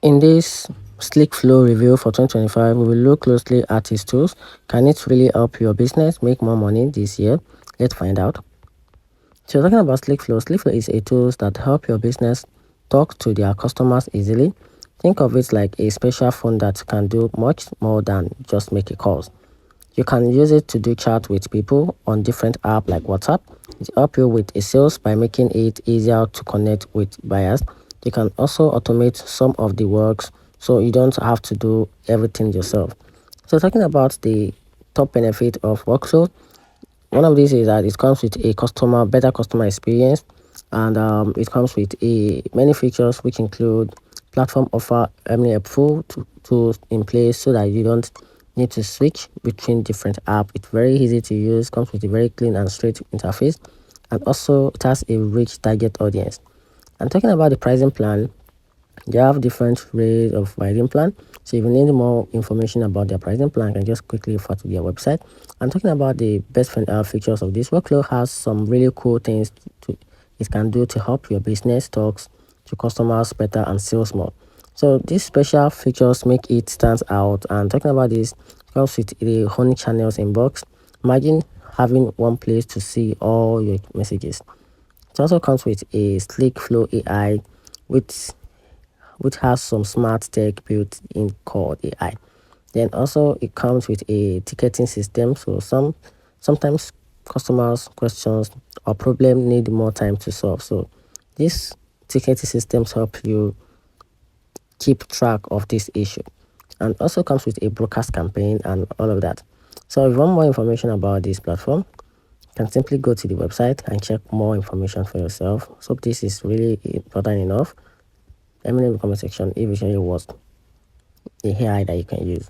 In this SleekFlow review for 2025, we will look closely at its tools. Can it really help your business make more money this year? Let's find out. So talking about SleekFlow is a tool that help your business talk to their customers easily. Think of it like a special phone that can do much more than just make a call. You can use it to do chat with people on different apps like WhatsApp. It help you with a sales by making it easier to connect with buyers. You can also automate some of the works so you don't have to do everything yourself. So talking about the top benefit of workflow, one of these is that it comes with a better customer experience, and it comes with many features which include platform offer helpful tools in place so that you don't need to switch between different apps. It's very easy to use, comes with a very clean and straight interface, and also it has a rich target audience. And talking about the pricing plan, they have different rates of pricing plan. So if you need more information about their pricing plan, you can just quickly refer to their website. And talking about the best features of this, workflow has some really cool things it can do to help your business talks to customers better and sales more. So these special features make it stand out. And talking about this, it comes with the honey channels inbox. Imagine having one place to see all your messages. It also comes with a SleekFlow AI, which has some smart tech built in called AI. Then also it comes with a ticketing system. So sometimes customers' questions or problem need more time to solve. So these ticketing systems help you keep track of this issue. And also comes with a broadcast campaign and all of that. So if you want more information about this platform, you can simply go to the website and check more information for yourself. So this is really important enough. Let me know in the comment section if it really was a AI that you can use.